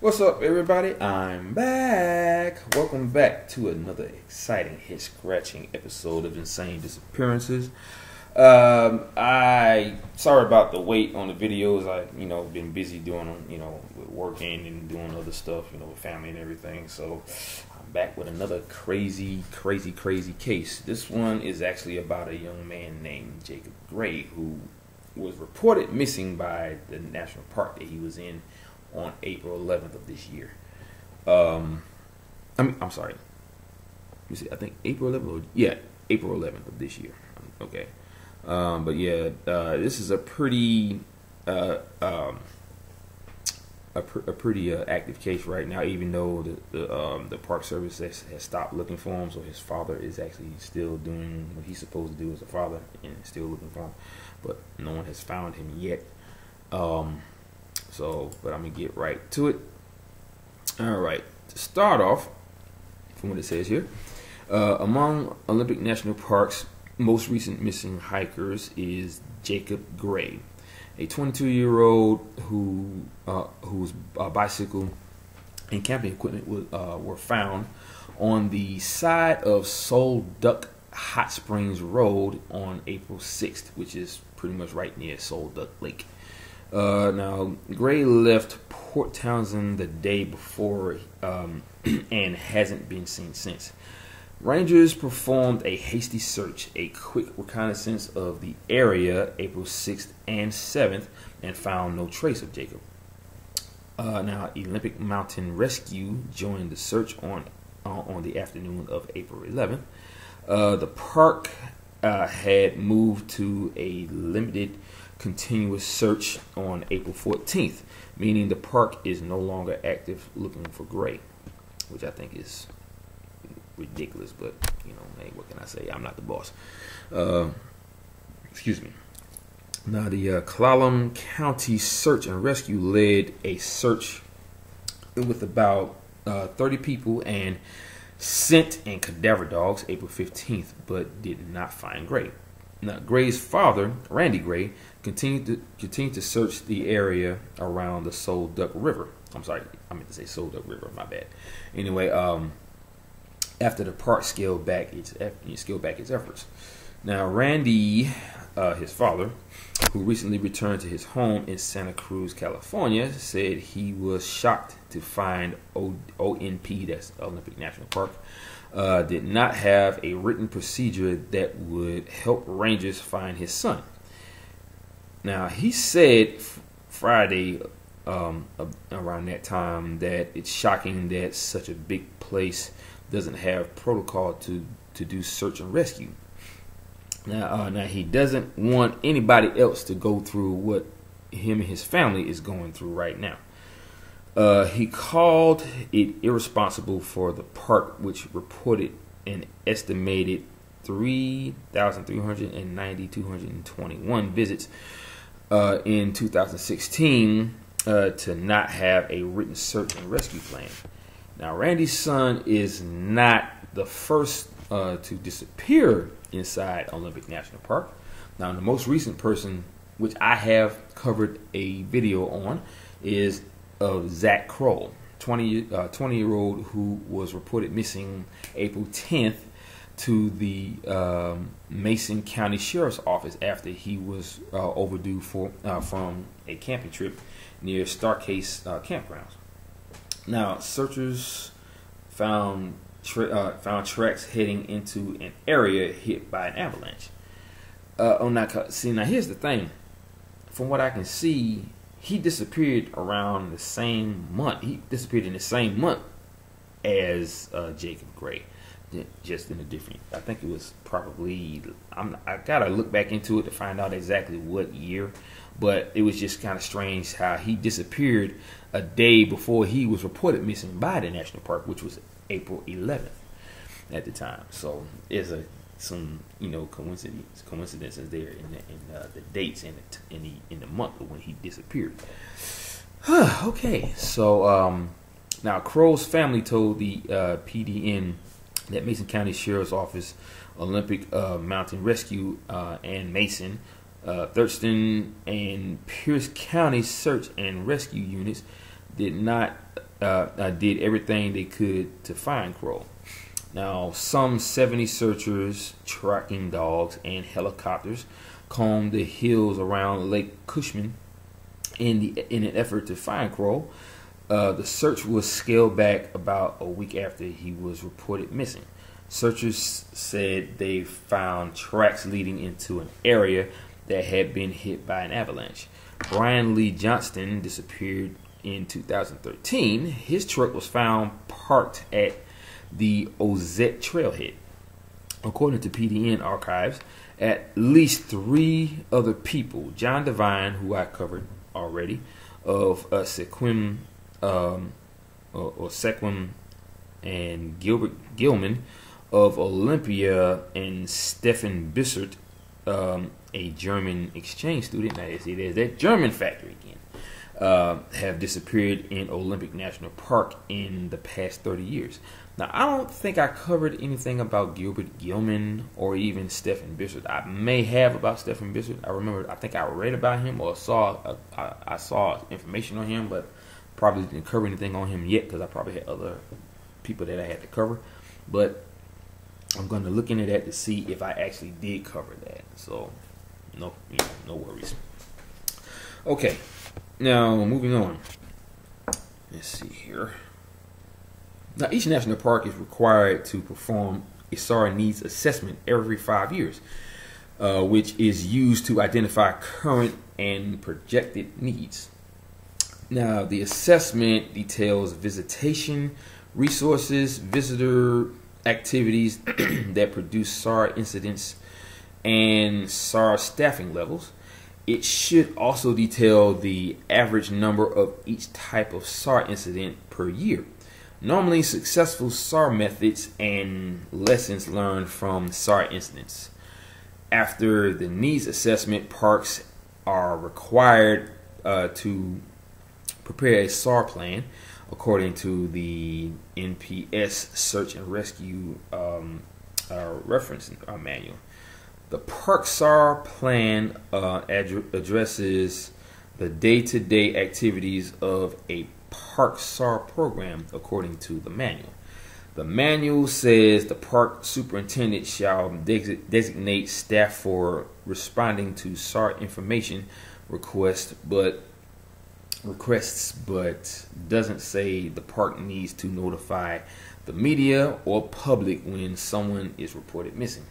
What's up, everybody? I'm back. Welcome back to another exciting, head-scratching episode of Insane Disappearances. I sorry about the wait on the videos. Been busy doing, with working and doing other stuff, with family and everything. So I'm back with another crazy case. This one is actually about a young man named Jacob Gray who was reported missing by the national park that he was in on April 11th of this year. I'm sorry. Let me see. I think April 11th. April 11th of this year. Okay. This is a pretty active case right now. Even though the Park Service has stopped looking for him, so his father is actually still doing what he's supposed to do as a father and still looking for him, but no one has found him yet. But I'm going to get right to it. All right. To start off, from what it says here, among Olympic National Park's most recent missing hikers is Jacob Gray, a 22-year-old whose bicycle and camping equipment were found on the side of Soul Duck Hot Springs Road on April 6th, which is pretty much right near Soul Duck Lake. Now, Gray left Port Townsend the day before and hasn't been seen since. Rangers performed a hasty search, a quick reconnaissance of the area April 6th and 7th, and found no trace of Jacob. Now, Olympic Mountain Rescue joined the search on the afternoon of April 11th. The park had moved to a limited continuous search on April 14th, meaning the park is no longer active looking for Gray, which I think is ridiculous, but hey, what can I say? I'm not the boss. Excuse me. Now, the Clallam County Search and Rescue led a search with about 30 people and scent and cadaver dogs April 15th, but did not find Gray. Now, Gray's father, Randy Gray, continued to search the area around the Soul Duck River. I'm sorry, I meant to say Soul Duck River. My bad. Anyway, after the park scaled back its efforts. Now, Randy, his father, who recently returned to his home in Santa Cruz, California, said he was shocked to find ONP, that's Olympic National Park, did not have a written procedure that would help rangers find his son. Now, he said Friday around that time that it's shocking that such a big place doesn't have protocol to do search and rescue. Now he doesn't want anybody else to go through what him and his family is going through right now. He called it irresponsible for the park, which reported an estimated 3,390,221 visits in 2016 to not have a written search and rescue plan. Now, Randy's son is not the first to disappear inside Olympic National Park. Now, the most recent person, which I have covered a video on, is of Zach Kroll, 20-year-old who was reported missing April 10th to the Mason County Sheriff's Office after he was overdue from a camping trip near Starcase campgrounds. Now, searchers found tracks heading into an area hit by an avalanche. Now here's the thing. From what I can see, he disappeared around the same month. He disappeared in the same month as Jacob Gray, just in a different. I think it was probably. I gotta look back into it to find out exactly what year, but it was just kind of strange how he disappeared a day before he was reported missing by the national park, which was April 11th at the time. So there's some coincidences there in the dates and in the month of when he disappeared. Okay, so now Crow's family told the PDN that Mason County Sheriff's Office, Olympic Mountain Rescue, and Mason, Thurston, and Pierce County Search and Rescue units did everything they could to find Crow. Now, some 70 searchers, tracking dogs, and helicopters combed the hills around Lake Cushman in an effort to find Crow. The search was scaled back about a week after he was reported missing. Searchers said they found tracks leading into an area that had been hit by an avalanche. Brian Lee Johnston disappeared in 2013. His truck was found parked at the Ozette Trailhead. According to PDN archives, at least 3 other people, John Devine, who I covered already, of Sequim, or Sequim, and Gilbert Gilman of Olympia, and Stefan Bissert, a German exchange student. Now, see, there's that German factor again. Have disappeared in Olympic National Park in the past 30 years. Now, I don't think I covered anything about Gilbert Gilman or even Stefan Bissert. I may have about Stefan Bissert. I think I read about him or I saw information on him, but probably didn't cover anything on him yet because I probably had other people that I had to cover. But I'm going to look into that to see if I actually did cover that. So, no worries. Okay, now moving on. Let's see here. Now, each national park is required to perform a SAR needs assessment every 5 years, which is used to identify current and projected needs. Now, the assessment details visitation, resources, visitor activities that produce SAR incidents, and SAR staffing levels. It should also detail the average number of each type of SAR incident per year. Normally, successful SAR methods and lessons learned from SAR incidents. After the needs assessment, parks are required to prepare a SAR plan according to the NPS Search and Rescue reference manual. The Park SAR plan addresses the day-to-day activities of a Park SAR program according to the manual. The manual says the park superintendent shall designate staff for responding to SAR information requests, but doesn't say the park needs to notify the media or public when someone is reported missing.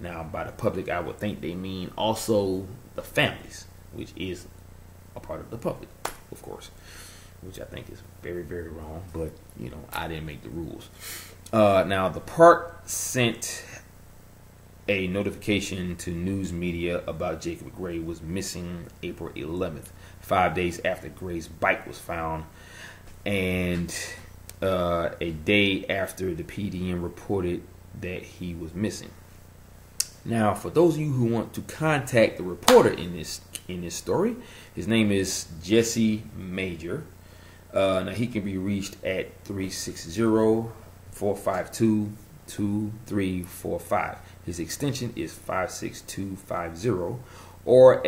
Now, by the public, I would think they mean also the families, which is a part of the public, of course, which I think is very, very wrong. But, I didn't make the rules. Now, the park sent a notification to news media about Jacob Gray was missing April 11th, 5 days after Gray's bike was found, and a day after the PDN reported that he was missing. Now, for those of you who want to contact the reporter in this story, his name is Jesse Major. Now, he can be reached at 360-452-2345. His extension is 56250, or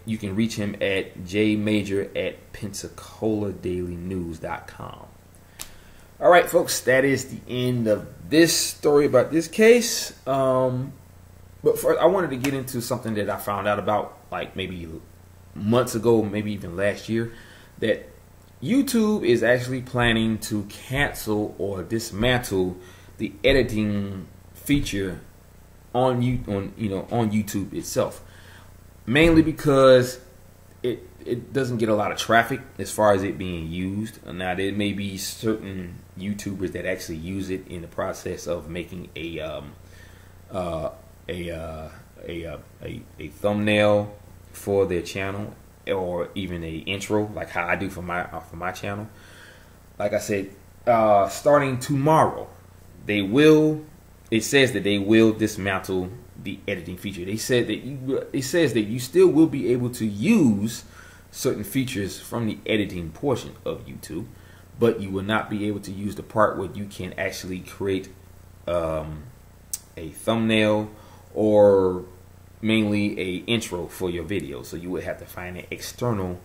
you can reach him at jmajor@PensacolaDailyNews.com. All right, folks, that is the end of this story about this case. But first, I wanted to get into something that I found out about like maybe months ago, maybe even last year, that YouTube is actually planning to cancel or dismantle the editing feature on YouTube itself, mainly because it doesn't get a lot of traffic as far as it being used. Now, there may be certain YouTubers that actually use it in the process of making a thumbnail for their channel, or even a intro, like how I do for my channel. Like I said, starting tomorrow, it says that they will dismantle the editing feature. It says that you still will be able to use certain features from the editing portion of YouTube, but you will not be able to use the part where you can actually create a thumbnail or mainly a intro for your video. So you would have to find an external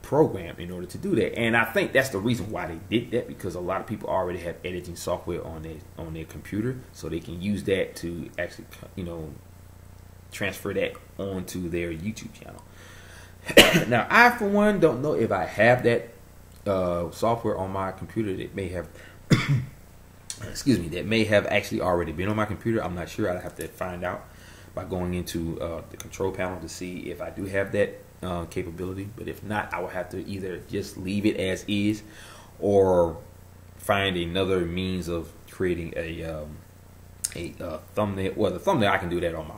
program in order to do that. And I think that's the reason why they did that, because a lot of people already have editing software on their computer, so they can use that to actually, you know, transfer that onto their YouTube channel. Now, I for one don't know if I have that software on my computer. That may have excuse me, that may have actually already been on my computer. I'm not sure. I'd have to find out by going into the control panel to see if I do have that capability. But if not, I will have to either just leave it as is or find another means of creating a thumbnail. Well, the thumbnail, I can do that on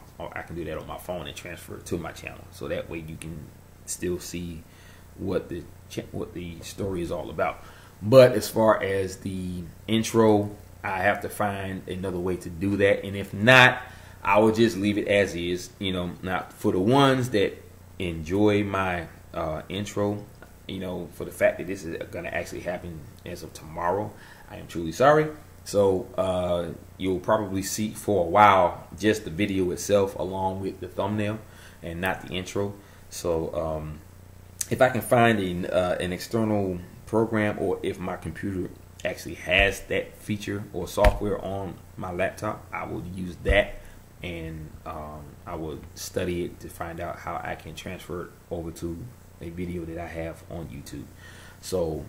my phone and transfer it to my channel, so that way you can still see what the story is all about. But as far as the intro, I have to find another way to do that, and if not, I will just leave it as is. You know, now for the ones that enjoy my intro, you know, for the fact that this is going to actually happen as of tomorrow, I am truly sorry. So you'll probably see for a while just the video itself along with the thumbnail and not the intro. So if I can find an external program, or if my computer actually has that feature or software on my laptop, I will use that, and I will study it to find out how I can transfer it over to a video that I have on YouTube. So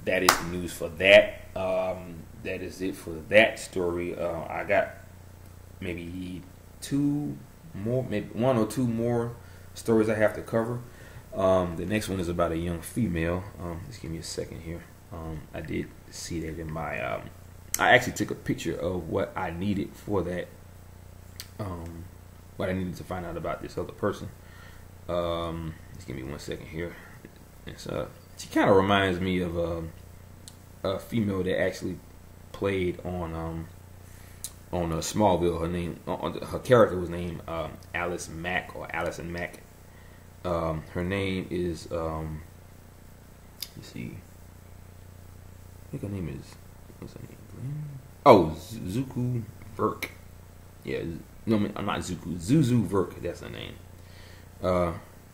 that is the news for that. That is it for that story. I got maybe maybe one or two more stories I have to cover. The next one is about a young female. Just give me a second here. I did see that in my I actually took a picture of what I needed for that, what I needed to find out about this other person. Just give me 1 second here. It's she kind of reminds me of a female that actually played on Smallville. Her name, her character was named Alice Mack, or Allison Mack. Her name is let's see, I think her name is, what's her name? Oh, Zuku Verk. Yeah, no, I'm not Zuku. Zuzu Verk. That's her name.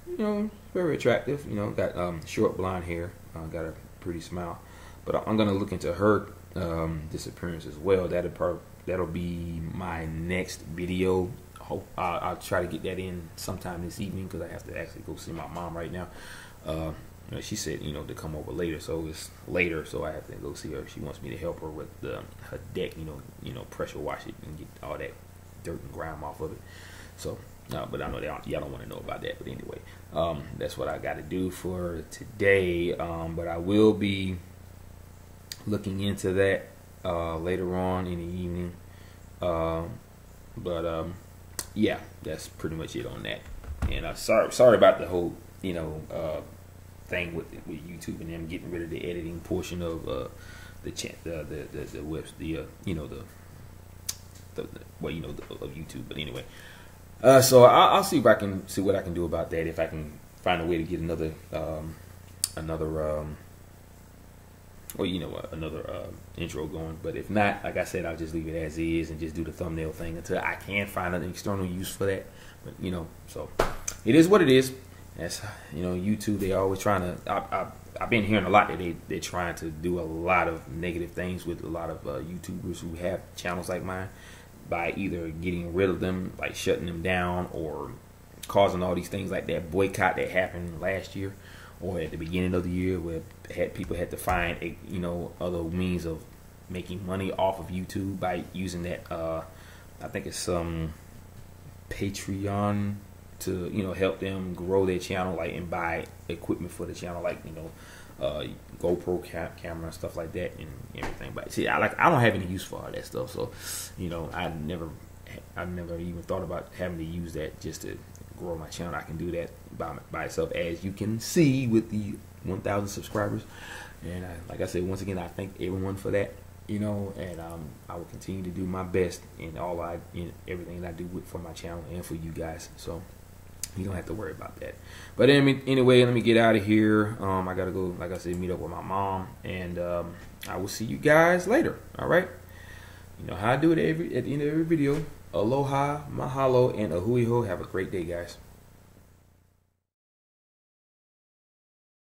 You know, very attractive. You know, got short blonde hair. Got a pretty smile. But I'm gonna look into her disappearance as well. That'll be my next video. I'll try to get that in sometime this evening, because I have to actually go see my mom right now. She said, you know, to come over later, so it's later, so I have to go see her. She wants me to help her with her deck, you know, pressure wash it and get all that dirt and grime off of it. So, but I know y'all don't want to know about that. But anyway, that's what I got to do for today. But I will be looking into that later on in the evening. Yeah, that's pretty much it on that. And sorry about the whole, you know, thing with YouTube and them getting rid of the editing portion of the of YouTube. But anyway, so I'll see if I can see what I can do about that. If I can find a way to get another intro going. But if not, like I said, I'll just leave it as is and just do the thumbnail thing until I can find an external use for that. But you know, so it is what it is. That's, you know, YouTube, they always trying to, I've been hearing a lot that they're trying to do a lot of negative things with a lot of YouTubers who have channels like mine, by either getting rid of them, like shutting them down, or causing all these things like that boycott that happened last year or at the beginning of the year, where people had to find other means of making money off of YouTube by using that I think it's some Patreon to help them grow their channel, like, and buy equipment for the channel, like GoPro camera and stuff like that and everything. But see, I don't have any use for all that stuff, so I never even thought about having to use that just to grow my channel. I can do that by itself, as you can see with the 1,000 subscribers. And like I said, once again, I thank everyone for that. And I will continue to do my best in everything that I do for my channel and for you guys. So you don't have to worry about that. But anyway, let me get out of here. I gotta go, like I said, meet up with my mom, and I will see you guys later. All right. You know how I do it at the end of every video. Aloha, mahalo, and a hui ho. Have a great day, guys.